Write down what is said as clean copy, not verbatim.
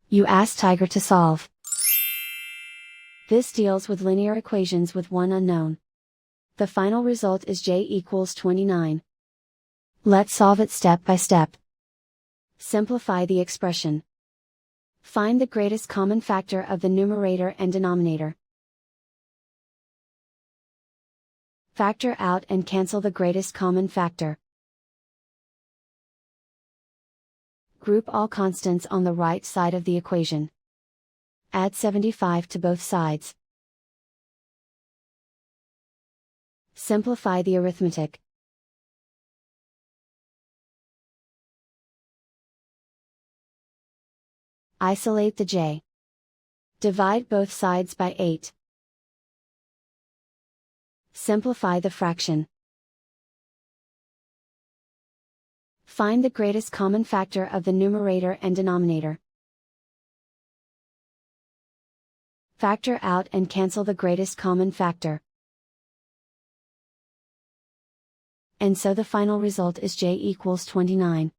You ask Tiger to solve. This deals with linear equations with one unknown. The final result is j equals 29. Let's solve it step by step. Simplify the expression. Find the greatest common factor of the numerator and denominator. Factor out and cancel the greatest common factor. Group all constants on the right side of the equation. Add 75 to both sides. Simplify the arithmetic. Isolate the j. Divide both sides by 8. Simplify the fraction. Find the greatest common factor of the numerator and denominator. Factor out and cancel the greatest common factor. And so the final result is j equals 29.